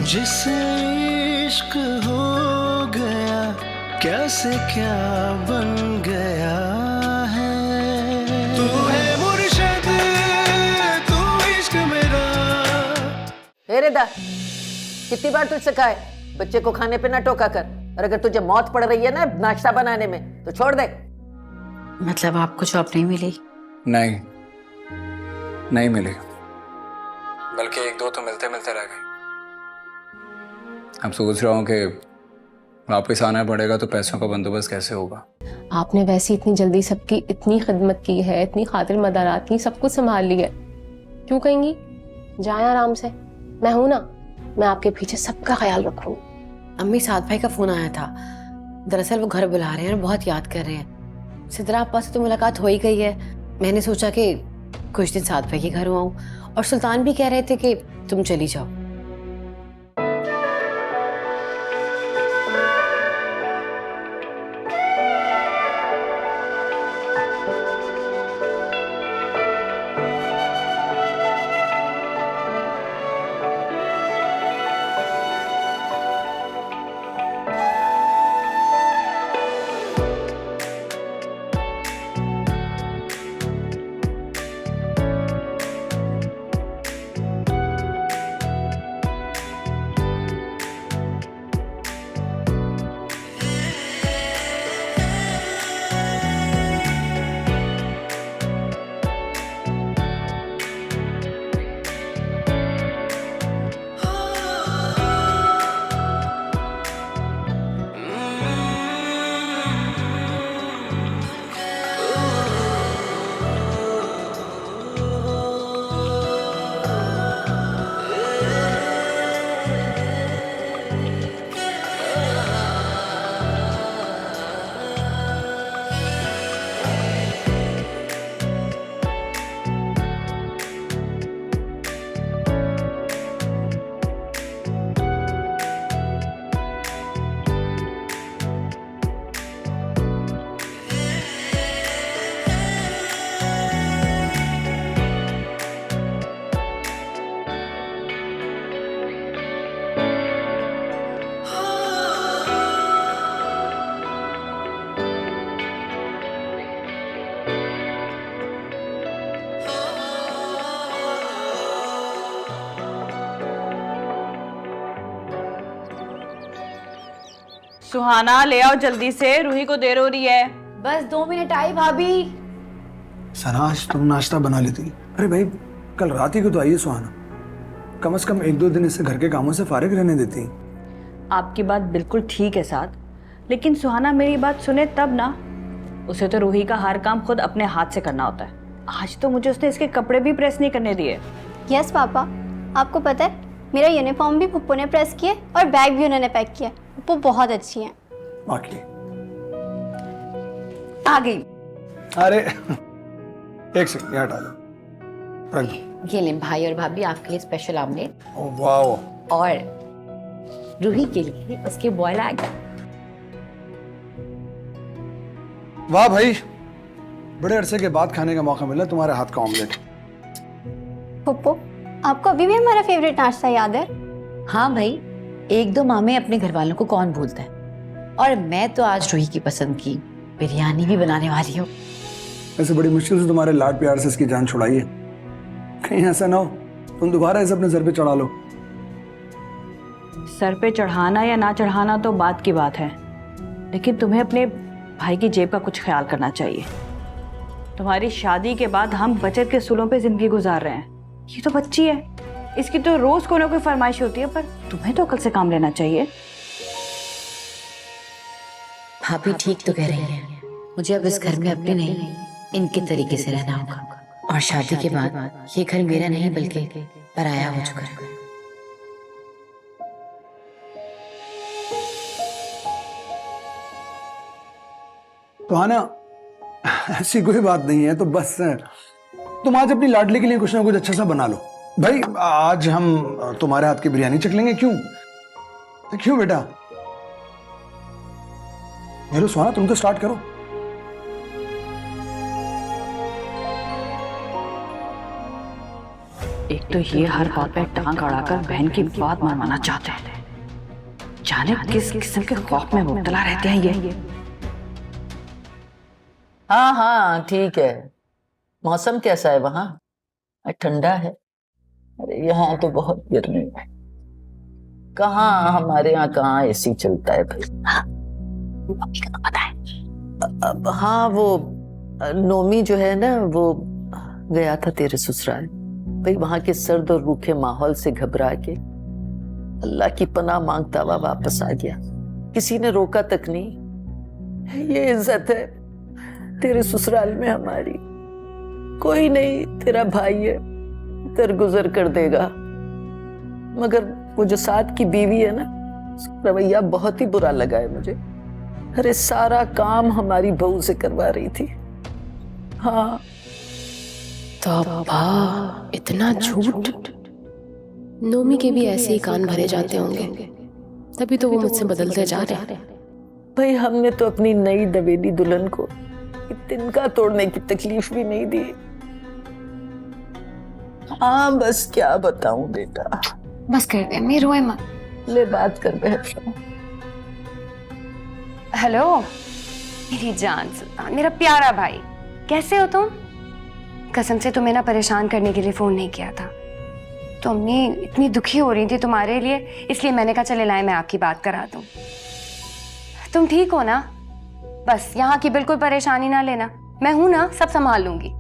जिसे इश्क हो गया कैसे क्या बन गया है। तू है मुर्शिद तू इश्क मेरा। रेदा, कितनी बार तुझसे कहा है बच्चे को खाने पे ना टोका कर, और अगर तुझे मौत पड़ रही है ना नाश्ता बनाने में तो छोड़ दे। मतलब आपको जॉब नहीं मिली? नहीं मिली, बल्कि एक दो तो मिलते मिलते रह गए। अब सोच रहा हूँ कि वापस आना पड़ेगा तो पैसों का बंदोबस्त कैसे होगा। आपने वैसे इतनी जल्दी सबकी इतनी खिदमत की है, इतनी खातिर मदारात की, सब कुछ संभाल लिया है, क्यों कहेंगी? जाए आराम से, मैं हूं ना, मैं आपके पीछे सबका ख्याल रखूंगी। अम्मी साथ भाई का फोन आया था, दरअसल वो घर बुला रहे हैं और बहुत याद कर रहे हैं। सिद्रा आपा से तो मुलाकात हो ही गई है, मैंने सोचा कि कुछ दिन साथ भाई के घर आऊं, और सुल्तान भी कह रहे थे कि तुम चली जाओ। सुहाना ले आओ जल्दी से, रूही को देर हो रही है। बस 2 मिनट आई भाभी। सनाज तुम नाश्ता बना लेती। अरे भाई कल रात ही को तो आई है सुहाना, कम से कम 1-2 दिन इससे घर के कामों से फारिग रहने देती। आपकी बात बिल्कुल ठीक है साथ, लेकिन सुहाना मेरी बात सुने तब ना। उसे तो रूही का हर काम खुद अपने हाथ से करना होता है। आज तो मुझे उसने इसके कपड़े भी प्रेस नहीं करने दिए। यस पापा, आपको पता है मेरा यूनिफॉर्म भी पप्पू ने प्रेस किया और बैग भी उन्होंने पैक किया। पप्पू बहुत अच्छी हैं। बाकी आ गई। अरे एक सेकंड यहाँ हटा लो। ये लें भाई और भाभी आपके लिए स्पेशल ऑमलेट, वाह, और रूही के लिए उसके बॉयल एग। वाह भाई, बड़े अरसे के बाद खाने का मौका मिला तुम्हारे हाथ का ऑमलेट। पप्पू, आपको अभी भी हमारा फेवरेट नाश्ता याद है? हाँ भाई, 1-2 मामे अपने घर वालों को कौन भूलता है। और मैं तो आज रूही की पसंद की बिरयानी भी बनाने वाली हूँ। ऐसे बड़ी मुश्किल से तुम्हारे लाड प्यार से इसकी जान छुड़ाई है, कहीं ऐसा ना हो तुम दोबारा इसे अपने सर पे चढ़ा लो। सर पे चढ़ाना या ना चढ़ाना तो बात की बात है, लेकिन तुम्हें अपने भाई की जेब का कुछ ख्याल करना चाहिए। तुम्हारी शादी के बाद हम बचत के सूलों पे जिंदगी गुजार रहे हैं। ये तो बच्ची है, इसकी तो रोज कोई ना कोई फरमाइश होती है, पर तुम्हें तो अकल से काम लेना चाहिए। भाभी ठीक तो कह रही है, मुझे अब इस घर में अपने नहीं इनके तरीके से रहना होगा, और शादी के बाद ये घर मेरा नहीं बल्कि पराया हो चुका है। तो आना ऐसी कोई बात नहीं है, तो बस तुम आज अपनी लाडली के लिए कुछ ना कुछ अच्छा सा बना लो। भाई आज हम तुम्हारे हाथ की बिरयानी चख लेंगे। क्यों बेटा? हेलो सोना, तुम तो स्टार्ट करो। एक तो ये हर बात पे टांग अड़ाकर बहन की बात मनवाना चाहते हैं, जाने किस किस्म के खौफ में मुब्तला रहते हैं ये। हाँ हाँ ठीक है। मौसम कैसा है वहाँ? ठंडा है? अरे यहाँ तो बहुत गर्मी है। कहाँ, हमारे यहाँ कहाँ एसी चलता है भाई। मम्मी का तो पता है। हाँ वो नोमी जो है ना, वो गया था तेरे ससुराल भाई। वहां के सर्द और रूखे माहौल से घबरा के अल्लाह की पनाह मांगता हुआ वापस आ गया। किसी ने रोका तक नहीं। ये इज्जत है तेरे ससुराल में हमारी। कोई नहीं, तेरा भाई है, दरगुजर कर देगा। मगर वो जो साथ की बीवी है ना, उसका रवैया बहुत ही बुरा लगा है मुझे। अरे सारा काम हमारी बहू से करवा रही थी। हाँ तौबा, इतना झूठ। नोमी के भी ऐसे ही कान भरे जाते होंगे, तभी तो वो मुझसे बदलते जा रहे हैं। भाई हमने तो अपनी नई दवेली दुल्हन को तिनका तोड़ने की तकलीफ भी नहीं दी। हाँ बस क्या बताऊं बेटा। बस कर दे, मैं रोए मत। ले बात कर बहन। हेलो मेरी जान सुल्तान, मेरा प्यारा भाई, कैसे हो तुम? कसम से तुम्हें ना परेशान करने के लिए फोन नहीं किया था। तो अम्मी इतनी दुखी हो रही थी तुम्हारे लिए, इसलिए मैंने कहा चले लाए मैं आपकी बात करा दूं। तुम ठीक हो ना? बस यहाँ की बिल्कुल परेशानी ना लेना, मैं हूं ना, सब संभाल लूंगी।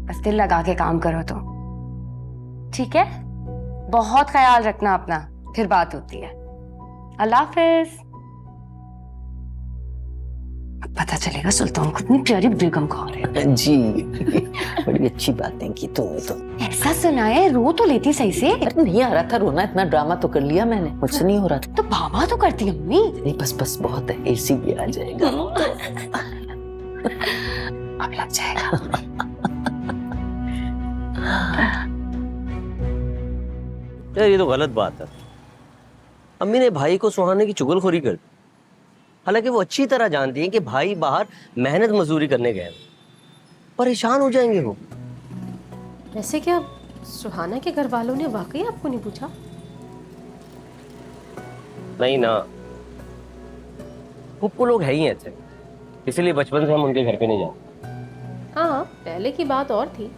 बस दिल लगा के काम करो तो ठीक है। बहुत ख्याल रखना अपना, फिर बात होती है। अल्लाह हाफिज। पता चलेगा सुल्तान को इतनी प्यारी बेगम कौन है। जी बड़ी अच्छी बातें की तुमने तो। ऐसा सुनाए, रो तो लेती सही से। अरे नहीं आ रहा था रोना, इतना ड्रामा तो कर लिया मैंने, मुझसे नहीं हो रहा था। तो भाभा तो करती अम्मी। नहीं बस बस बहुत है, एसी भी आ जाएगा। अब लग जाएगा। यार ये तो गलत बात है। अम्मी ने भाई को सुहाने की चुगलखोरी कर दी, हालांकि वो अच्छी तरह जानती हैं कि भाई बाहर मेहनत मजदूरी करने गए, परेशान हो जाएंगे वो। वैसे क्या सुहाना के घर वालों ने वाकई आपको नहीं पूछा? नहीं ना, पुप्पू लोग है ही ऐसे, इसीलिए बचपन से हम उनके घर पे नहीं जाते। हाँ पहले की बात और थी,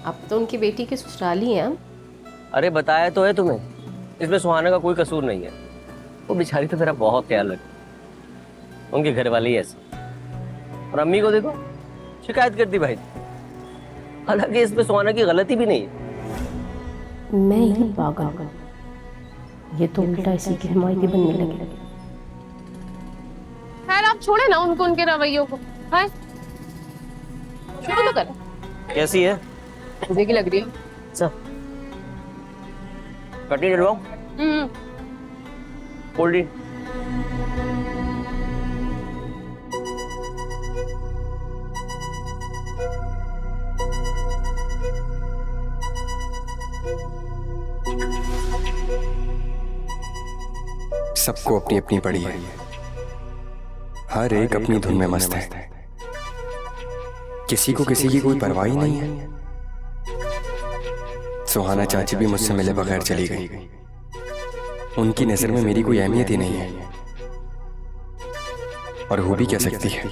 अब तो उनकी बेटी के ससुराली हैं हम। अरे बताया तो है तुम्हें, इसमें सुहाना का कोई कसूर नहीं है। वो बेचारी तो मेरा बहुत ख्याल रखती, उनके घर वाले ही ऐसे। और अम्मी को देखो, शिकायत करती भाई, हालांकि इसमें सुहाना की गलती भी नहीं है। मैं ही पागल हूँ, ये तो उल्टा इसी की हिमायती बनने लगे। खैर आप छोड़े ना उनको, उनके रवैयों को। हाँ शुरू तो कर। कैसी है? मजे की लग रही है। अच्छा कटी डलवाऊं? Cold drink? सबको अपनी अपनी पड़ी है, हर एक अपनी धुन में मस्त है, किसी को किसी की कोई परवाह ही नहीं है। सुहाना चाची भी मुझसे मिले बगैर चली गई, उनकी नजर में मेरी कोई अहमियत ही नहीं है, और हो भी क्या सकती है।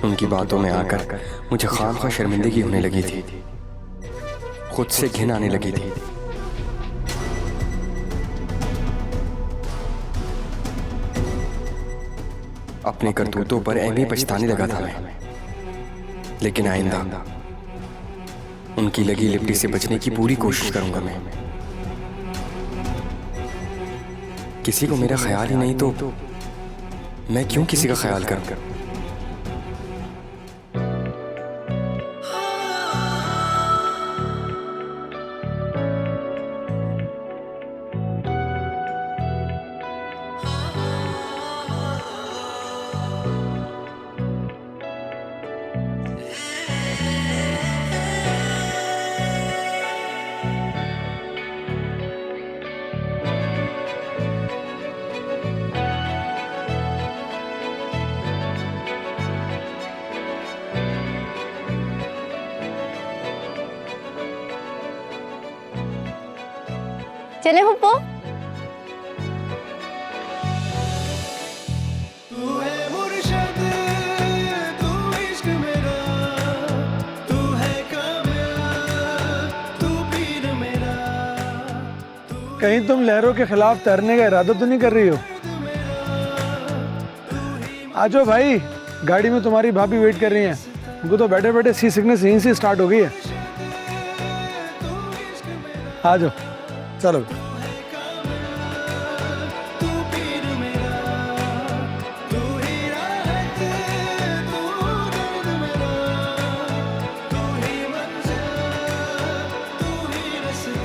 उनकी बातों में आकर मुझे खामखा शर्मिंदगी होने लगी थी, खुद से घिन आने लगी थी। अपने करतूतों पर ऐਵੇਂ पछताने लगा था मैं, लेकिन आइंदा उनकी लगी लिपटी से बचने की पूरी कोशिश करूंगा मैं। किसी को मेरा ख्याल ही नहीं तो मैं क्यों किसी का ख्याल करूं। चले फुप्पो। तू है मुर्शिद, तू इश्क मेरा, तू है कामिल, तू पीर मेरा। कहीं तुम लहरों के खिलाफ तैरने का इरादा तो नहीं कर रही हो? आ जाओ भाई, गाड़ी में तुम्हारी भाभी वेट कर रही हैं। उनको तो बैठे बैठे सी सिकनेस यहीं से स्टार्ट हो गई है। आ जाओ, चलो। तू पीर मेरा, तू ही राहत, तू दर्द मेरा, तू ही मंजिल, तू ही रास्ता।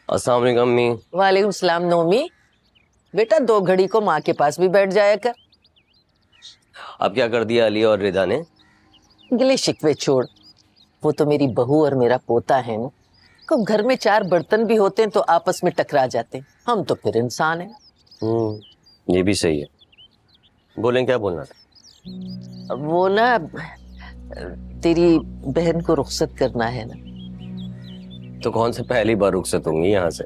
अस्सलाम वालेकुम अम्मी। वालेकुम सलाम नोमी। बेटा 2 घड़ी को माँ के पास भी बैठ जाया कर। अब क्या कर दिया अली और रिदा ने? गिले शिकवे छोड़, वो तो मेरी बहू और मेरा पोता है ना। को घर में 4 बर्तन भी होते हैं तो आपस में टकरा जाते हैं, हम तो फिर इंसान हैं। ये भी सही है। बोलें, क्या बोलना था? वो ना, तेरी बहन को रुखसत करना है ना। तो कौन से पहली बार रुखसत होंगी यहाँ से?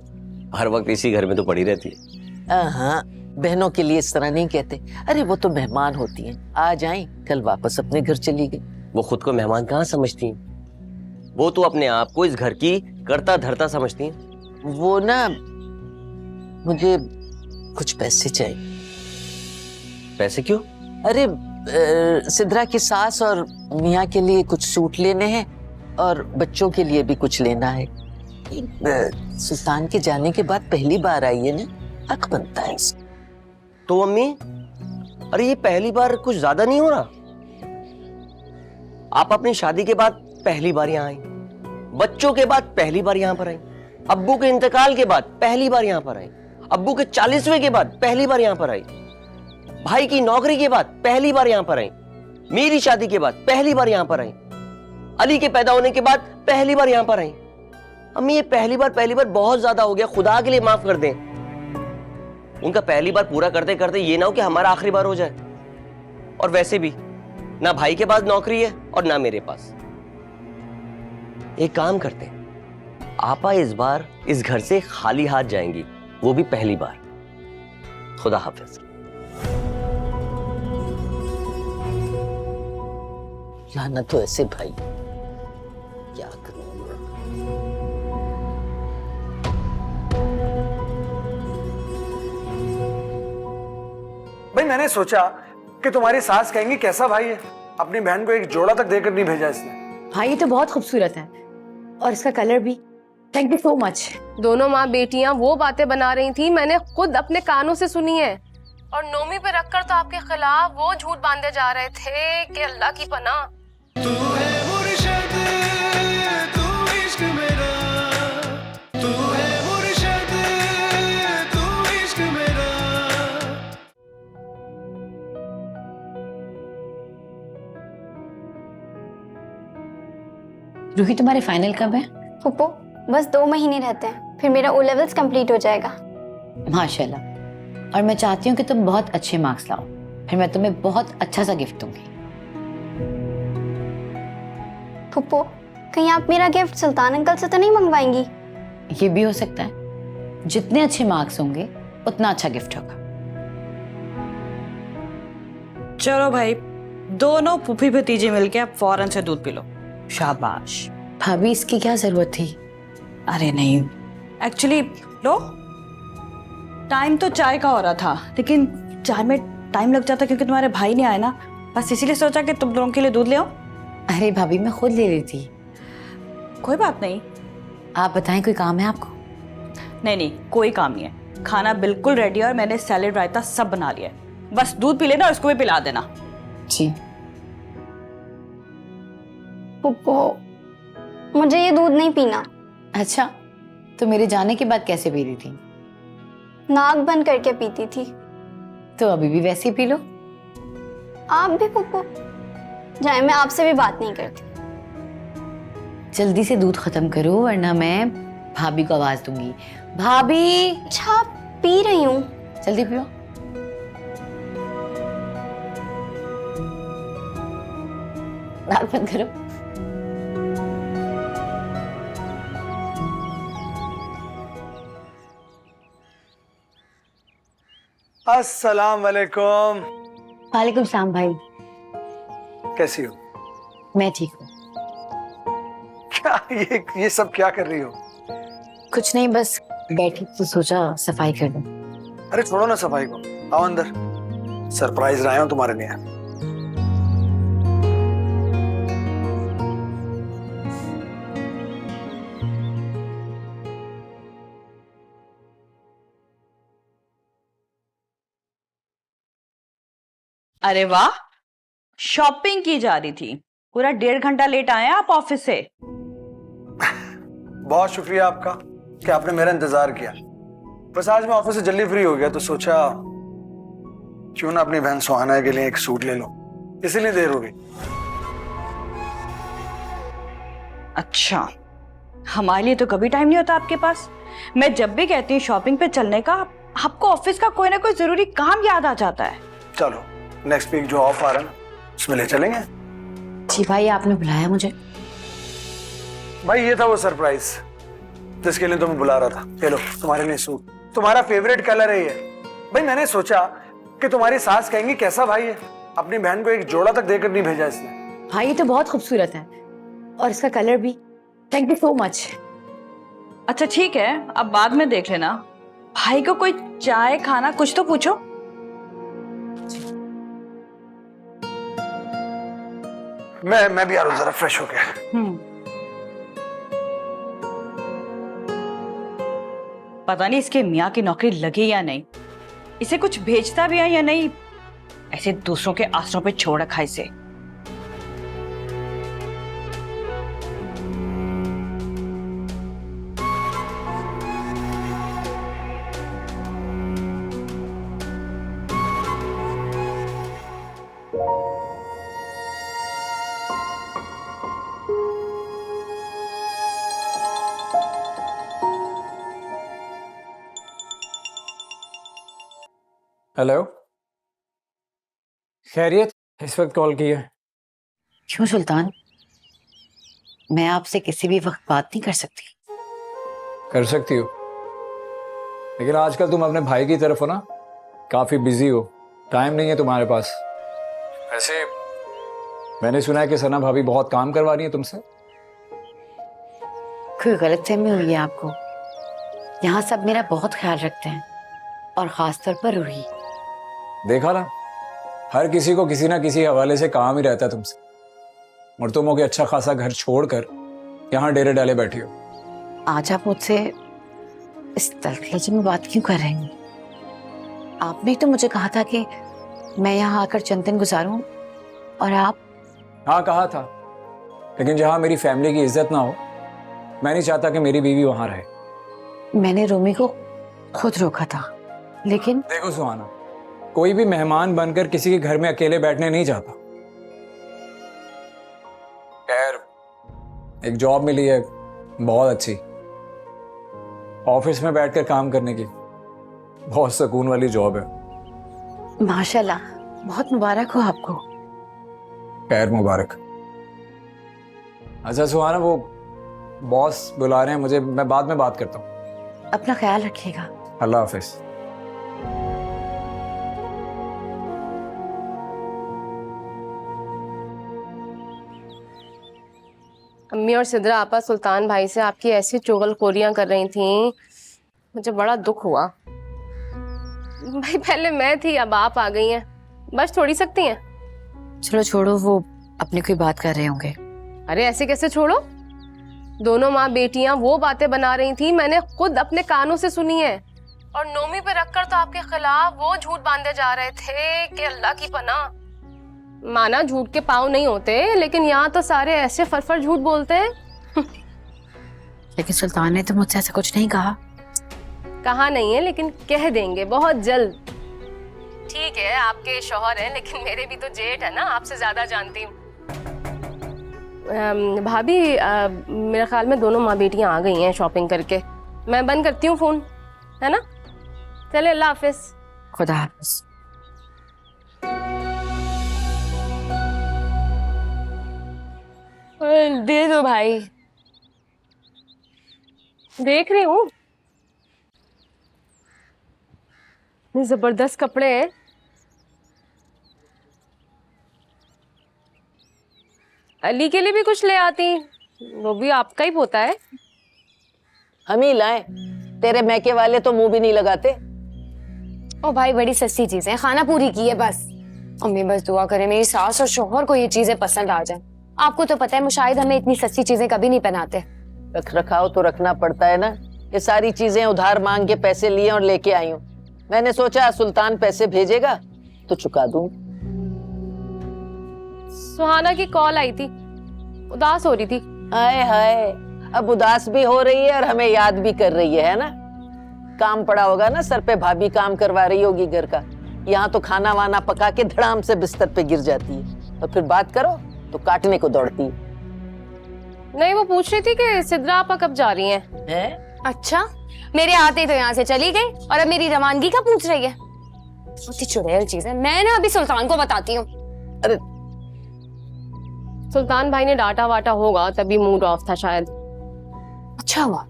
हर वक्त इसी घर में तो पड़ी रहती है। हाँ, बहनों के लिए इस तरह नहीं कहते। अरे वो तो मेहमान होती हैं, आज आई कल वापस अपने घर चली गई। वो खुद को मेहमान कहाँ समझती हैं? वो तो अपने आप को इस घर की करता धरता समझती हैं। वो ना, मुझे कुछ पैसे चाहिए। पैसे क्यों? अरे सिद्रा की सास और मियाँ के लिए कुछ सूट लेने हैं और बच्चों के लिए भी कुछ लेना है। सुल्तान के जाने के बाद पहली बार आई है ना, हक बनता है इसका। तो अम्मी, अरे ये पहली बार कुछ ज्यादा नहीं हो रहा? आप अपनी शादी के बाद पहली बार यहाँ आई, बच्चों के बाद पहली बार यहाँ पर आई, अब्बू के इंतकाल के बाद पहली बार यहाँ पर आई, अब्बू के 40वें के बाद पहली बार यहाँ पर आई, भाई की नौकरी के बाद पहली बार यहाँ पर आई, मेरी शादी के बाद पहली बार यहाँ पर आई, अली के पैदा होने के बाद पहली बार यहाँ पर आई। अम्मी, ये पहली बार बहुत ज्यादा हो गया, खुदा के लिए माफ कर दें। उनका पहली बार पूरा करते करते ये ना हो कि हमारा आखिरी बार हो जाए। और वैसे भी ना भाई के पास नौकरी है और ना मेरे पास। एक काम करते हैं, आपा इस बार इस घर से खाली हाथ जाएंगी, वो भी पहली बार। खुदा हाफिज। लानत तो ऐसे भाई, क्या करूं। भाई मैंने सोचा कि तुम्हारी सास कहेंगी कैसा भाई है, अपनी बहन को एक जोड़ा तक देकर नहीं भेजा इसने। भाई ये तो बहुत खूबसूरत है और इसका कलर भी। Thank you so much. दोनों माँ बेटियां वो बातें बना रही थी, मैंने खुद अपने कानों से सुनी है। और नोमी पे रखकर तो आपके खिलाफ वो झूठ बांधे जा रहे थे कि अल्लाह की पनाह। तू है मुर्शिद, तू इश्क मेरा, तू है मुर्शिद, तू इश्क मेरा। रूही, तुम्हारे फाइनल कब है? फुप्पो बस 2 महीने रहते हैं, फिर मेरा O लेवल्स कंप्लीट हो जाएगा। माशाल्लाह। और मैं चाहती हूँ कि तुम बहुत अच्छे मार्क्स लाओ, फिर मैं तुम्हें बहुत अच्छा सा गिफ्ट दूंगी। फुप्पो कहीं आप मेरा गिफ्ट सुल्तान अंकल से तो नहीं मंगवाएंगी? ये भी हो सकता है, जितने अच्छे मार्क्स होंगे उतना अच्छा गिफ्ट होगा। चलो भाई, दोनों फूफी भतीजे मिलके अब फौरन से दूध पी लो। शाबाश। भाभी, इसकी क्या जरूरत थी? अरे नहीं, एक्चुअली लो, टाइम तो चाय का हो रहा था, लेकिन चाय में टाइम लग जाता क्योंकि तुम्हारे भाई नहीं आए ना, बस इसीलिए सोचा कि तुम दोनों के लिए दूध ले आओ। अरे भाभी, मैं खुद ले रही थी। कोई बात नहीं। आप बताएं, कोई काम है आपको? नहीं नहीं, कोई काम नहीं है, खाना बिल्कुल रेडी है और मैंने सैलेड रायता सब बना लिया है, बस दूध पी लेना और उसको भी पिला देना। जी। फुप्पो मुझे ये दूध नहीं पीना। अच्छा, तो मेरे जाने के बाद कैसे पी रही थी? नाक बंद करके पीती थी। तो अभी भी वैसे ही पी लो। आप भी फुप्पो। जाए, मैं आपसे भी बात नहीं करती। जल्दी से दूध खत्म करो वरना मैं भाभी को आवाज दूंगी। भाभी। अच्छा, पी रही हूँ। जल्दी पियो। नाक बंद करो। अस्सलाम वालेकुम। वालेकुम सलाम भाई। कैसी हो? मैं ठीक हूँ। क्या ये सब क्या कर रही हो? कुछ नहीं, बस बैठी तो सोचा सफाई कर दूं। अरे छोड़ो ना सफाई को, आओ अंदर, सरप्राइज लाया हूं तुम्हारे लिए। अरे वाह, शॉपिंग की जा रही थी, पूरा 1.5 घंटा लेट आए हैं आप ऑफिस से। बहुत शुक्रिया आपका कि आपने मेरा इंतजार किया। बस आज मैं ऑफिस से जल्दी फ्री हो गया तो सोचा क्यों ना अपनी बहन सुहाना के लिए एक सूट ले लो, इसीलिए देर हो गई। अच्छा, हमारे लिए तो कभी टाइम नहीं होता आपके पास। मैं जब भी कहती हूँ शॉपिंग पे चलने का, आपको ऑफिस का कोई ना कोई जरूरी काम याद आ जाता है। चलो नेक्स्ट वीक जो ऑफ आ रहा है ना उसमें ले चलेंगे। जी भाई, आपने बुलाया मुझे? भाई ये था वो सरप्राइज जिसके लिए तुम्हें बुला रहा था। ये लो तुम्हारे लिए सूट, तुम्हारा फेवरेट कलर है ये। भाई मैंने सोचा कि तुम्हारी सास कहेंगी कैसा भाई है, अपनी बहन को एक जोड़ा तक देकर नहीं भेजा इसने। भाई ये तो बहुत खूबसूरत है, और इसका कलर भी। Thank you so much. अच्छा ठीक है, अब बाद में देख लेना। भाई को कोई चाय खाना कुछ तो पूछो। मैं भी आ रहा हूं जरा फ्रेश हो गया। पता नहीं इसके मियाँ की नौकरी लगी या नहीं, इसे कुछ भेजता भी है या नहीं, ऐसे दूसरों के आसरों पे छोड़ रखा इसे। हेलो, खैरियत? इस वक्त कॉल की है? क्यों सुल्तान, मैं आपसे किसी भी वक्त बात नहीं कर सकती? कर सकती हो, लेकिन आजकल तुम अपने भाई की तरफ हो ना, काफी बिजी हो, टाइम नहीं है तुम्हारे पास। वैसे मैंने सुना है कि सना भाभी बहुत काम करवा रही है तुमसे। कोई गलतफहमी हुई है आपको? यहाँ सब मेरा बहुत ख्याल रखते हैं, और खासतौर पर रूही। देखा ना, हर किसी को किसी ना किसी हवाले से काम ही रहता है तुमसे, और तुम हो कि अच्छा खासा घर छोड़कर यहाँ डेरे डाले बैठी हो। आज आप मुझसे इस तल्ख लहजे में बात क्यों कर रहे हैं? आपने तो मुझे कहा था कि मैं यहाँ आकर चंद दिन गुजारूं, और आप? हाँ कहा था, लेकिन जहाँ मेरी फैमिली की इज्जत ना हो, मैं नहीं चाहता कि मेरी बीवी वहां रहे। मैंने रोमी को खुद रोका था, लेकिन देखो सुहाना, कोई भी मेहमान बनकर किसी के घर में अकेले बैठने नहीं जाता। खैर, एक जॉब मिली है बहुत अच्छी, ऑफिस में बैठकर काम करने की, बहुत सुकून वाली जॉब है। माशाल्लाह, बहुत मुबारक हो आपको। खैर मुबारक। अच्छा सुहाना, वो बॉस बुला रहे हैं मुझे, मैं बाद में बात करता हूँ। अपना ख्याल रखिएगा। अल्लाह हाफिज। अम्मी और सिद्रा आपा सुल्तान भाई से आपकी ऐसी चुगलखोरियां कर रही थीं, मुझे बड़ा दुख हुआ। भाई पहले मैं थी, अब आप आ गई हैं, बस छोड़ ही सकती हैं। चलो छोड़ो, वो अपनी कोई बात कर रहे होंगे। अरे ऐसे कैसे छोड़ो, दोनों माँ बेटियां वो बातें बना रही थी, मैंने खुद अपने कानों से सुनी है। और नोमी पे रखकर तो आपके खिलाफ वो झूठ बांधे जा रहे थे कि अल्लाह की पनाह। माना झूठ के पाँव नहीं होते, लेकिन यहाँ तो सारे ऐसे फरफर झूठ बोलते हैं। लेकिन सुल्तान ने तो मुझसे ऐसा कुछ नहीं कहा। कहा नहीं है, लेकिन कह देंगे बहुत जल्द। ठीक है, आपके शौहर हैं, लेकिन मेरे भी तो जेठ है ना, आपसे ज्यादा जानती हूँ। भाभी, मेरे ख्याल में दोनों माँ बेटियां आ गई हैं शॉपिंग करके। मैं बंद करती हूँ फोन, है ना? चले, अल्लाह हाफिज। खुदा हाफिज। दे दो भाई, देख रही हूँ। इतने जबरदस्त कपड़े हैं। अली के लिए भी कुछ ले आती, वो भी आपका ही पोता है। हम ही लाए, तेरे मैके वाले तो मुंह भी नहीं लगाते। ओ भाई बड़ी सस्ती चीजें हैं, खाना पूरी की है बस। अम्मी बस दुआ करें मेरी सास और शोहर को ये चीजें पसंद आ जाए। आपको तो पता है मुशाहिद हमें इतनी सस्ती चीजें कभी नहीं पहनाते। रख रखाव तो रखना पड़ता है ना। ये सारी चीजें उधार मांग के पैसे लिए और लेके आई हूँ। मैंने सोचा सुल्तान पैसे भेजेगा तो चुका दूं। सुहाना की कॉल आई थी, उदास हो रही थी। हाय हाय, अब उदास भी हो रही है और हमें याद भी कर रही है ना। काम पड़ा होगा ना सर पे, भाभी काम करवा रही होगी घर का। यहाँ तो खाना वाना पका के धड़ाम से बिस्तर पे गिर जाती है और फिर बात करो तो काटने को दौड़ती है। नहीं, वो पूछ रही थी कि सिद्रा आपा कब जा रही हैं? हैं? अच्छा, मेरे आते ही तो यहाँ से चली गई और अब मेरी रवानगी का पूछ रही है। बहुत चुड़ैल चीज है। मैं ना अभी सुल्तान को बताती हूँ। अरे सुल्तान भाई ने डांटा वाटा होगा, तभी मूड ऑफ था शायद। अच्छा हुआ।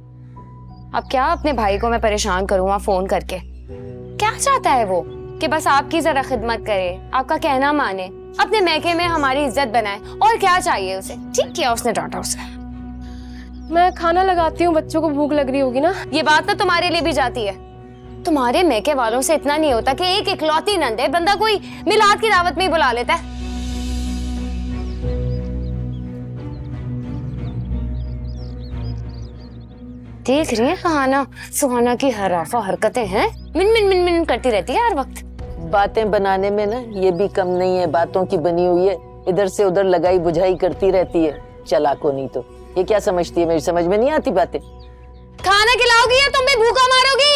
अब क्या अपने भाई को मैं परेशान करूँगा फोन करके? क्या चाहता है वो कि बस आपकी जरा खिदमत करे, आपका कहना माने, अपने मैके में हमारी इज्जत बनाए, और क्या चाहिए उसे? ठीक किया उसने डांटा उसे। मैं खाना लगाती हूँ, बच्चों को भूख लग रही होगी ना। ये बात तो तुम्हारे लिए भी जाती है। तुम्हारे मैके वालों से इतना नहीं होता कि एक इकलौती नंद है, बंदा कोई मिलाद की दावत में ही बुला लेता है। देख रही है सुहाना, सुहाना की हराफा हरकतें हैं। मिन मिन मिन मिन करती रहती है हर वक्त। बातें बनाने में ना ये भी कम नहीं है, बातों की बनी हुई है। इधर से उधर लगाई बुझाई करती रहती है। चलाको नहीं तो ये क्या समझती है? मेरी समझ में नहीं आती बातें। खाना खिलाओगी या तुम भी भूखा मारोगी?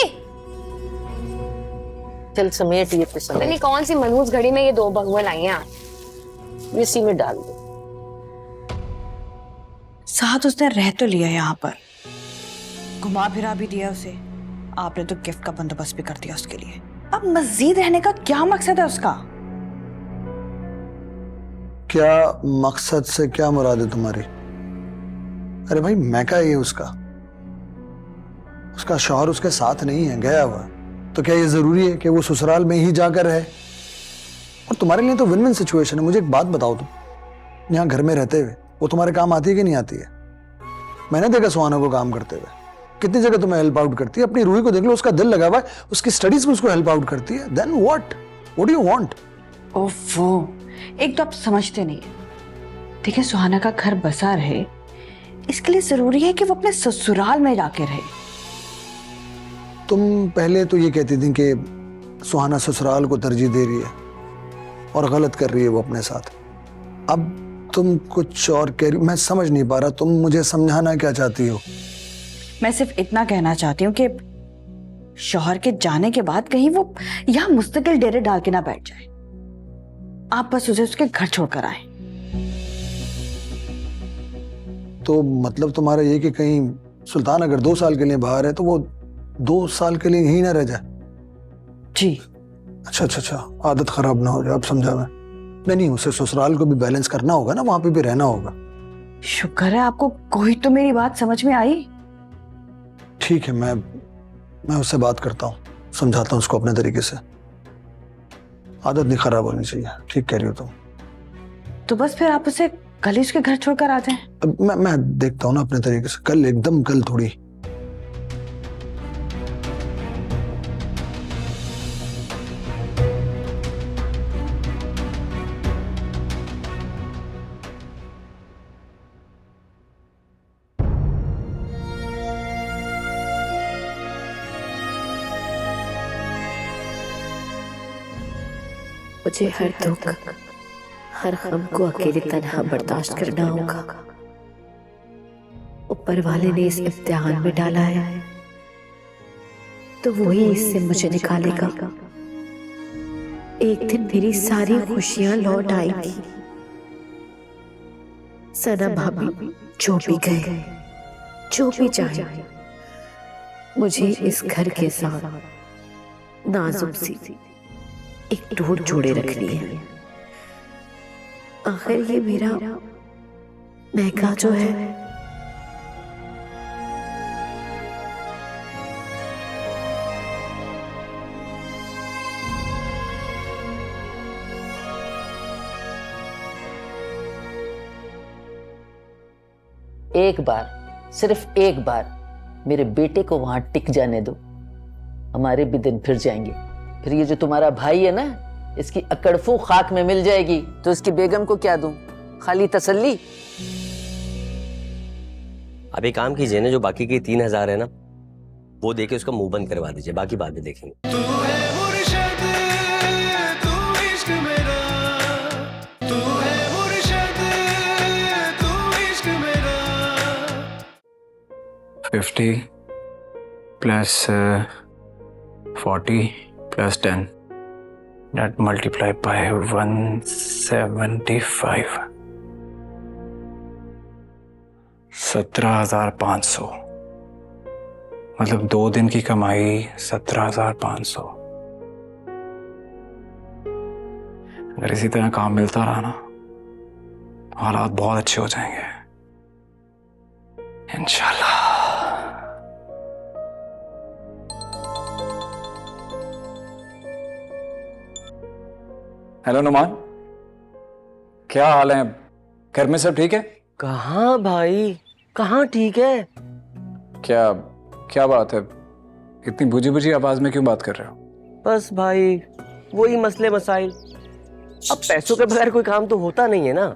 चल समेट ये तो समेट। नहीं, कौन सी मनहूस घड़ी में ये दो बहुएं लाई हैं आज। इसी में डाल दो। साथ उसने रह तो लिया यहाँ पर, घुमा फिरा भी दिया उसे। आपने तो गिफ्ट का बंदोबस्त भी कर दिया उसके लिए। अब मजीद रहने का क्या मकसद है उसका? क्या मकसद से क्या मुराद है तुम्हारी? अरे भाई मैका ये उसका शौहर उसके साथ नहीं है, गया हुआ। तो क्या ये जरूरी है कि वो ससुराल में ही जाकर रहे? और तुम्हारे लिए तो विन विन सिचुएशन है। मुझे एक बात बताओ, तुम यहाँ घर में रहते हुए वो तुम्हारे काम आती है कि नहीं आती है? मैंने देखा सुहाना को काम करते हुए, कितनी जगह तुम्हें हेल्प आउट करती है। अपनी रूही को देख लो, उसका दिल लगा हुआ है, उसकी स्टडीज में उसको हेल्प आउट करती है। Then what do you want? ओफो, एक तो आप समझते नहीं है। देखिए, सुहाना का घर बसा रहे, इसके लिए जरूरी है कि वो अपने ससुराल में जाके रहे। तुम पहले तो ये कहती थी कि सुहाना ससुराल को तरजीह दे रही है और गलत कर रही है वो अपने साथ। अब तुम कुछ और कह रही। मैं समझ नहीं पा रहा, तुम मुझे समझाना क्या चाहती हो? मैं सिर्फ इतना कहना चाहती हूँ कि शौहर के जाने के बाद कहीं वो यहाँ मुस्तकिल डेरे डाल के ना बैठ जाए। आप बस उसे उसके घर छोड़कर आए। तो मतलब तुम्हारा ये कि कहीं सुल्तान अगर 2 साल के लिए बाहर है तो वो 2 साल के लिए यहीं ना रह जाए? जी। अच्छा, आदत खराब ना हो जाए। अब समझा मैं। नहीं, उसे ससुराल को भी बैलेंस करना होगा ना, वहां पे भी रहना होगा। शुक्र है आपको कोई तो मेरी बात समझ में आई। ठीक है, मैं उससे बात करता हूँ, समझाता हूँ उसको अपने तरीके से। आदत नहीं खराब होनी चाहिए। ठीक कह रही हो तुम। तो बस फिर आप उसे कल ही उसके घर छोड़कर आ जाएं। अब मैं देखता हूँ ना अपने तरीके से। कल एकदम कल थोड़ी। मुझे हर दुख, हर गम को अकेले तन्हा बर्दाश्त करना होगा। ऊपर वाले ने इस इम्तिहान में डाला है तो वही इससे मुझे निकालेगा। एक दिन मेरी सारी खुशियां लौट आएंगी। सना भाभी जो भी गए, जो भी जाए, मुझे इस घर के साथ नाजुक सी एक डोर जोड़े रखनी है। आखिर ये मेरा मैका जो है एक बार, सिर्फ एक बार मेरे बेटे को वहां टिक जाने दो, हमारे भी दिन फिर जाएंगे। फिर ये जो तुम्हारा भाई है ना, इसकी अकड़फू खाक में मिल जाएगी, तो इसकी बेगम को क्या दूं? खाली तसल्ली। अब एक काम कीजिए ना, जो बाकी के 3,000 है ना, वो देके उसका मुंह बंद करवा दीजिए, बाकी बाद में देखेंगे। तू है मुर्शद, तू इश्क मेरा, तू है मुर्शद, तू इश्क मेरा। 50 plus 40 plus 10, that multiplied by 175, 17,500। मतलब 2 दिन की कमाई 17,500। अगर इसी तरह काम मिलता रहा ना, हालात बहुत अच्छे हो जाएंगे इंशाल्लाह। हेलो नुमान, क्या हाल है? घर में सब ठीक है? कहाँ भाई, कहाँ ठीक है? क्या क्या बात है? इतनी बुझी बुझी आवाज में क्यों बात कर रहे हो? बस भाई, वही मसले मसाइल। अब पैसों के बगैर कोई काम तो होता नहीं है ना।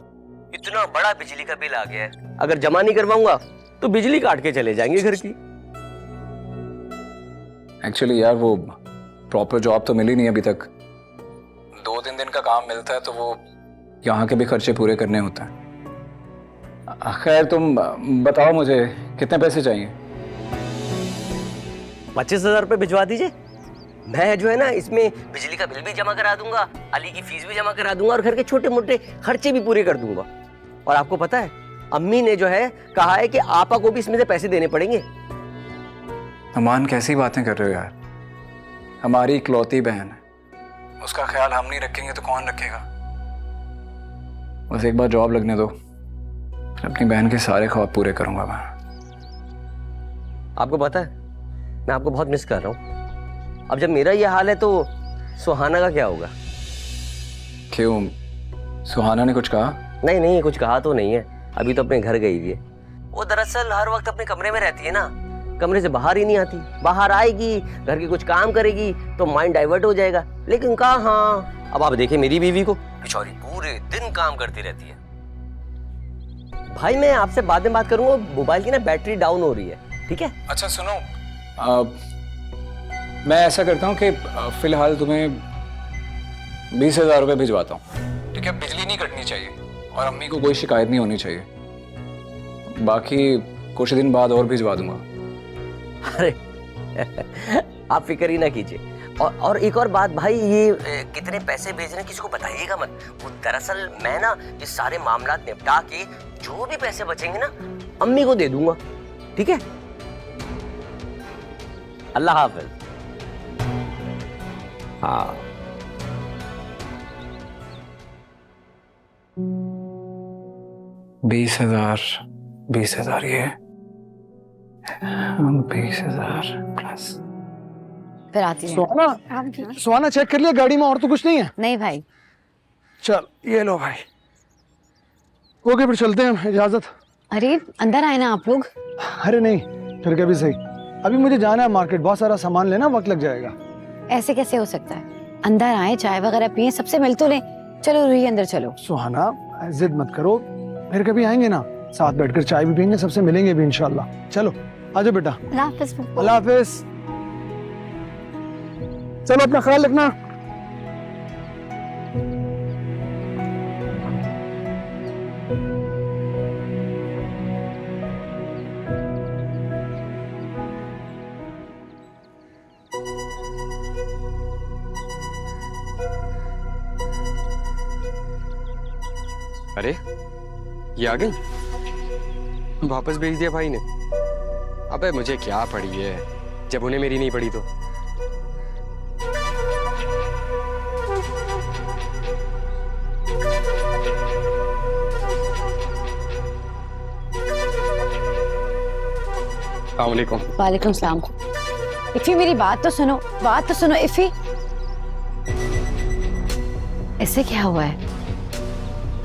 इतना बड़ा बिजली का बिल आ गया है, अगर जमा नहीं करवाऊंगा तो बिजली काट के चले जाएंगे घर की। एक्चुअली यार, वो प्रॉपर जॉब तो मिली नहीं अभी तक। 2-3 दिन का काम मिलता है तो वो यहाँ के भी खर्चे पूरे करने होते हैं। खैर, तुम बताओ मुझे कितने पैसे चाहिए? 25,000 रुपये भिजवा दीजिए। मैं जो है ना, इसमें बिजली का बिल भी जमा करा दूंगा, अली की फीस भी जमा करा दूंगा और घर के छोटे मोटे खर्चे भी पूरे कर दूंगा। और आपको पता है, अम्मी ने जो है कहा है कि आपा को भी इसमें से पैसे देने पड़ेंगे। अमान, कैसी बातें कर रहे हो यार? हमारी इकलौती बहन है, उसका ख्याल हम नहीं रखेंगे तो कौन रखेगा? बस एक बार जॉब लगने दो, अपनी बहन के सारे ख्वाब पूरे करूंगा मैं। आपको पता है, मैं आपको बहुत मिस कर रहा हूँ। अब जब मेरा ये हाल है तो सुहाना का क्या होगा? क्यों, सुहाना ने कुछ कहा? नहीं नहीं, कुछ कहा तो नहीं है, अभी तो अपने घर गई हुई है। वो दरअसल हर वक्त अपने कमरे में रहती है ना, कमरे से बाहर ही नहीं आती। बाहर आएगी, घर के कुछ काम करेगी तो माइंड डाइवर्ट हो जाएगा। लेकिन कहाँ, अब आप देखें मेरी बीवी को, बेचारी पूरे दिन काम करती रहती है। भाई, मैं आपसे बाद में बात करूंगा, मोबाइल की ना बैटरी डाउन हो रही है, ठीक है? अच्छा सुनो, मैं ऐसा करता हूँ कि फिलहाल तुम्हें 20,000 रुपये भिजवाता हूँ, ठीक है? बिजली नहीं कटनी चाहिए और अम्मी को कोई शिकायत नहीं होनी चाहिए। बाकी कुछ दिन बाद और भिजवा दूंगा। अरे आप फिक्र ही ना कीजिए। और एक और बात भाई, ये कितने पैसे भेजने किसी को बताइएगा मत। वो दरअसल मैं ना ये सारे मामला निपटा के जो भी पैसे बचेंगे ना, अम्मी को दे दूंगा, ठीक है? अल्लाह हाफिज। हाँ, बीस हजार ये 20,000 प्लस। फिर आती है। सुहाना चेक कर लिया गाड़ी में? और तो कुछ नहीं है? नहीं भाई। चल ये लो भाई। ओके, फिर चलते हैं, इजाजत। अरे अंदर आए ना आप लोग। अरे नहीं, फिर कभी सही। अभी मुझे जाना है मार्केट, बहुत सारा सामान लेना, वक्त लग जाएगा। ऐसे कैसे हो सकता है? अंदर आए, चाय वगैरह पिए, सबसे मिल तो लें। चलो रूही, अंदर चलो। सुहाना जिद मत करो, फिर कभी आएंगे ना, साथ बैठकर चाय भी पियेंगे, सबसे मिलेंगे भी इंशाल्लाह। चलो आजो बेटा। अल्लाह हाफिज। अल्लाह हाफिज। चलो अपना ख्याल रखना। अरे ये आ गई? वापस भेज दिया भाई ने। अबे मुझे क्या पड़ी है, जब उन्हें मेरी नहीं पड़ी तो। अस्सलामुअलैकुम। वालेकुम सलाम। इफ़ी मेरी बात तो सुनो, बात तो सुनो इफ़ी। इससे क्या हुआ है?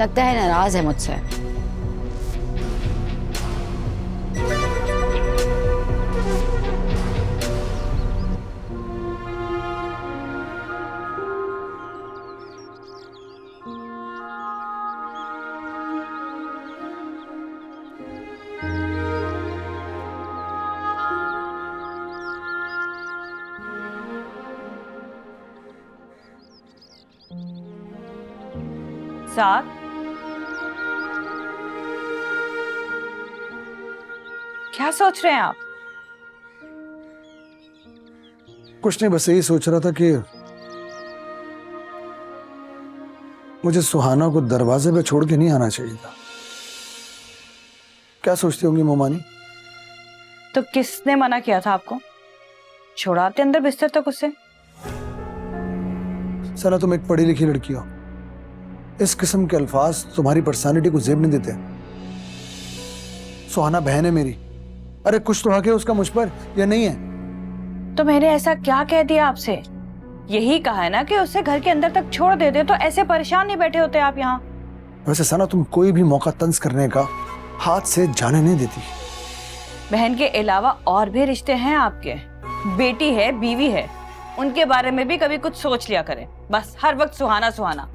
लगता है नाराज है मुझसे। साथ क्या सोच रहे हैं आप? कुछ नहीं, बस यही सोच रहा था कि मुझे सुहाना को दरवाजे पे छोड़ के नहीं आना चाहिए था। क्या सोचती होंगी मोमानी? तो किसने मना किया था आपको? छोड़ाते अंदर बिस्तर तक उससे। सना, तुम एक पढ़ी लिखी लड़की हो। इस किस्म के अल्फाज तुम्हारी पर्सनालिटी को जेब नहीं देते। सुहाना बहन है मेरी। अरे कुछ तो हक है उसका मुझ पर, या नहीं है? तो मैंने ऐसा क्या कह दिया आपसे? यही कहा है ना कि उसे घर के अंदर तक छोड़ देते, तो ऐसे परेशान नहीं बैठे होते आप यहाँ। वैसे सना, तुम कोई भी मौका तंज करने का हाथ से जाने नहीं देती। बहन के अलावा और भी रिश्ते हैं आपके। बेटी है, बीवी है, उनके बारे में भी कभी कुछ सोच लिया करें। बस हर वक्त सुहाना सुहाना।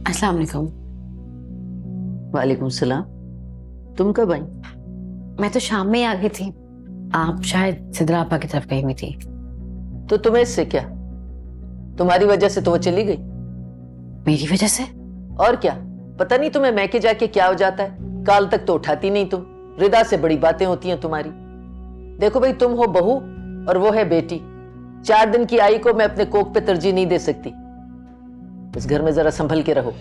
अस्सलाम वालेकुम। वालेकुम सलाम। तुम कब आई? मैं तो शाम में ही आ गई थी। आप शायद सिद्रा आपा की तरफ गई हुई थी। तो तुम्हें इससे क्या? तुम्हारी वजह से तो वो चली गई। मेरी वजह से? और क्या, पता नहीं तुम्हें मैके जाके क्या हो जाता है। काल तक तो उठाती नहीं तुम। रिदा से बड़ी बातें होती हैं तुम्हारी। देखो भाई, तुम हो बहू और वो है बेटी। 4 दिन की आई को मैं अपने कोख पे तरजीह नहीं दे सकती। इस घर में जरा संभल के रहो।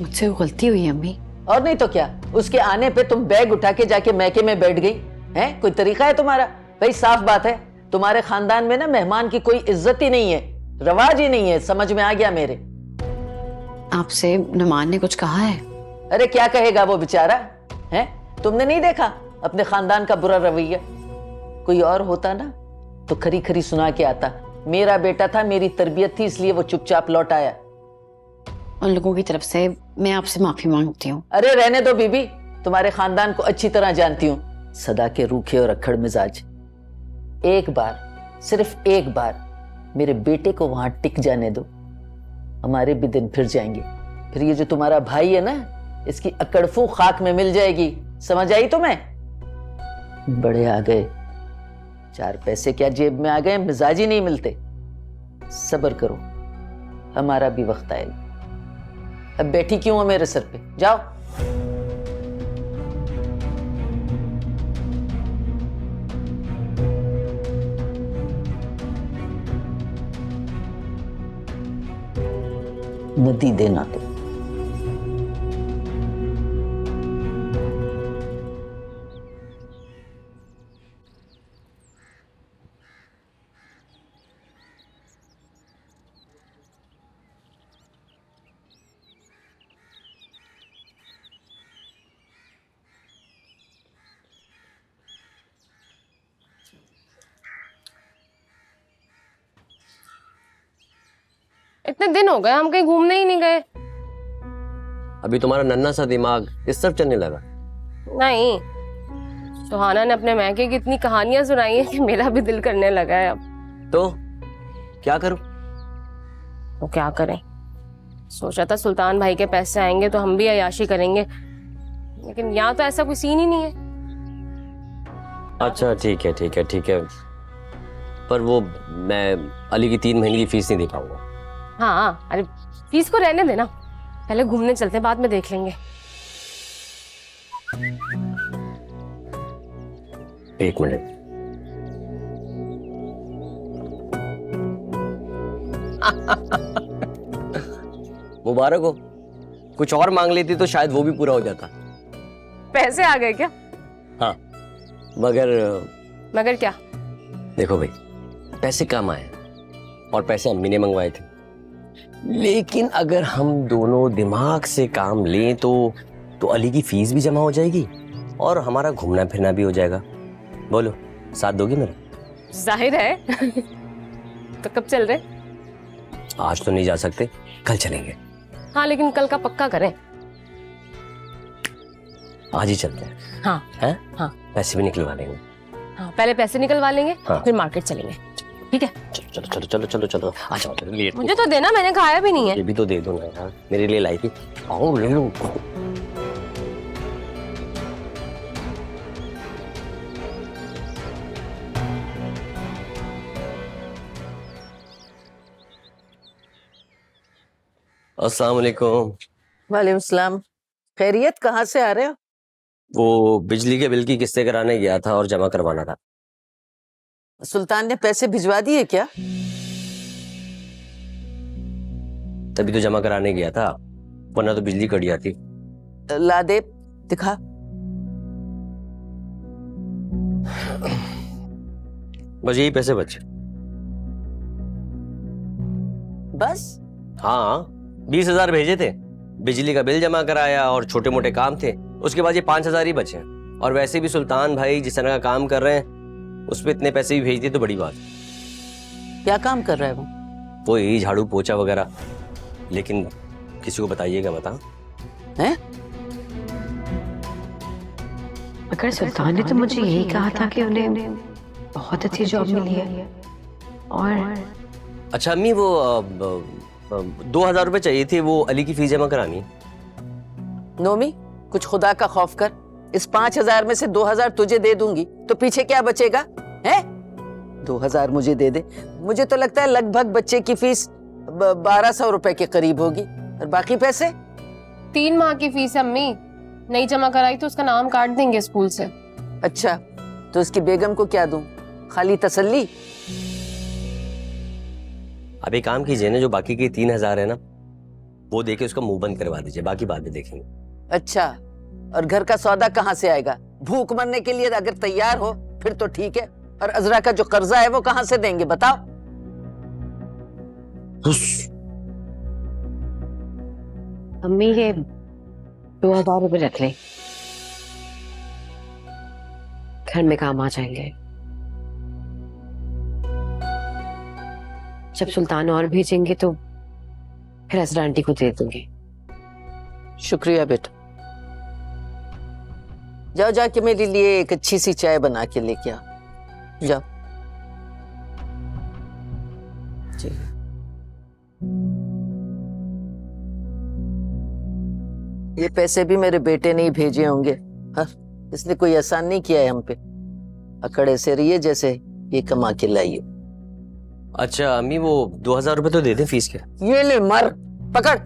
मुझसे गलती हुई अम्मी। और नहीं तो क्या, उसके आने पे तुम बैग उठा के जाके मैके में बैठ गई हैं? कोई तरीका है तुम्हारा? भाई साफ बात है, तुम्हारे खानदान में ना मेहमान की कोई इज्जत ही नहीं है, रवाज ही नहीं है। समझ में आ गया मेरे? आपसे नुमान ने कुछ कहा है? अरे क्या कहेगा वो बेचारा है? तुमने नहीं देखा अपने खानदान का बुरा रवैया? कोई और होता ना तो खरी खरी सुना के आता। मेरा बेटा था, मेरी तरबियत थी, इसलिए वो चुपचाप लौट आया। उन लोगों की तरफ से मैं आपसे माफी मांगती हूँ। अरे रहने दो बीबी, तुम्हारे खानदान को अच्छी तरह जानती हूँ। सदा के रूखे और अक्खड़ मिजाज। एक बार, सिर्फ एक बार मेरे बेटे को वहां टिक जाने दो, हमारे भी दिन फिर जाएंगे। फिर ये जो तुम्हारा भाई है ना, इसकी अकड़फू खाक में मिल जाएगी। समझ आई तुम्हें? बड़े आ गए, 4 पैसे क्या जेब में आ गए, मिजाज ही नहीं मिलते। सब्र करो, हमारा भी वक्त आएगा। अब बैठी क्यों हो मेरे सर पे? जाओ। नदी देना तो इतने दिन हो गए हम कहीं घूमने ही नहीं गए। अभी तुम्हारा नन्हा सा दिमाग इस तरफ चलने लगा। नहीं, सुहाना ने अपने मैके की इतनी कहानियां सुनाई है कि मेरा भी दिल करने लगा है अब। तो क्या करूं? तो क्या करें? सोचा था सुल्तान भाई के पैसे आएंगे तो हम भी अयाशी करेंगे, लेकिन यहाँ तो ऐसा कोई सीन ही नहीं है। अच्छा ठीक है ठीक है ठीक है, पर वो मैं अली की 3 महीने की फीस नहीं दे पाऊंगा। हाँ, अरे फीस को रहने देना, पहले घूमने चलते हैं, बाद में देख लेंगे। एक मिनट। मुबारक हो, कुछ और मांग लेती तो शायद वो भी पूरा हो जाता। पैसे आ गए क्या? हाँ, मगर क्या? देखो भाई, पैसे कम आए और पैसे अम्मी ने मंगवाए थे, लेकिन अगर हम दोनों दिमाग से काम लें तो अली की फीस भी जमा हो जाएगी और हमारा घूमना फिरना भी हो जाएगा। बोलो, साथ दोगी मेरा? जाहिर है। तो कब चल रहे? आज तो नहीं जा सकते, कल चलेंगे। हाँ, लेकिन कल का पक्का करें। आज ही चलते हैं। हाँ हैं? हाँ। पैसे भी निकलवा लेंगे। हाँ, पहले पैसे निकलवा लेंगे, हाँ। फिर मार्केट चलेंगे, ठीक है? चलो चलो चलो चलो चलो आ जाओ मेरे लिए। मुझे तो देना, मैंने खाया भी नहीं है। ये भी तो दे दो ना यार, मेरे लिए लाई थी। आओ ले लो। अस्सलाम वालेकुम। वालेकुम सलाम। खैरियत, कहाँ से आ रहे हो? वो बिजली के बिल की किस्तें कराने गया था और जमा करवाना था। सुल्तान ने पैसे भिजवा दिए क्या? तभी तो जमा कराने गया था, वरना तो बिजली कट जाती। ला दे, दिखा। बस यही पैसे बचे। बस? हाँ, 20,000 भेजे थे, बिजली का बिल जमा कराया और छोटे मोटे काम थे। उसके बाद ये 5,000 ही बचे। और वैसे भी सुल्तान भाई जिस तरह का काम कर रहे हैं, उस पे इतने पैसे भी भेज दिए तो बड़ी बात। क्या काम कर रहा है वो? वो यही झाड़ू पोछा वगैरह, लेकिन किसी को बताइएगा बता। हैं? मगर सुल्तान ने तो मुझे यही कहा था कि उन्हें बहुत अच्छी जॉब मिली है। और अच्छा अम्मी, वो 2,000 रुपए चाहिए थे, वो अली की फीस जमा करानी। नोमी, कुछ खुदा का खौफ कर। इस 5,000 में से 2,000 तुझे दे दूंगी तो पीछे क्या बचेगा? हैं? 2,000 मुझे दे दे। मुझे तो लगता है लगभग बच्चे की फीस 1,200 रुपए के करीब होगी, और बाकी पैसे? 3 माह की फीस है अम्मी, नहीं जमा कराई तो उसका नाम काट देंगे स्कूल से। अच्छा, तो उसकी बेगम को क्या दूं? खाली तसल्ली? अब एक काम कीजिए ना, जो बाकी के 3,000 है ना, वो देके उसका मुंह बंद करवा दीजिए, बाकी बाद में देखेंगे। अच्छा, और घर का सौदा कहाँ से आएगा? भूख मरने के लिए अगर तैयार हो फिर तो ठीक है, और अजरा का जो कर्जा है वो कहाँ से देंगे बताओ? अम्मी ये 2,000 रुपए रख ले, घर में काम आ जाएंगे। जब सुल्तान और भेजेंगे तो फिर अजरा आंटी को दे दूंगी। शुक्रिया बेटा। जाओ जाके मेरे लिए एक अच्छी सी चाय बना के लेके आओ, जाओ। जी। ये पैसे भी मेरे बेटे ने ही भेजे होंगे। हाँ, इसने कोई एहसान नहीं किया है हम पे। अकड़े से रहिए जैसे ये कमा के लाइए। अच्छा अम्मी, वो 2,000 रुपए तो दे दें फीस के। ये ले, मर, पकड़।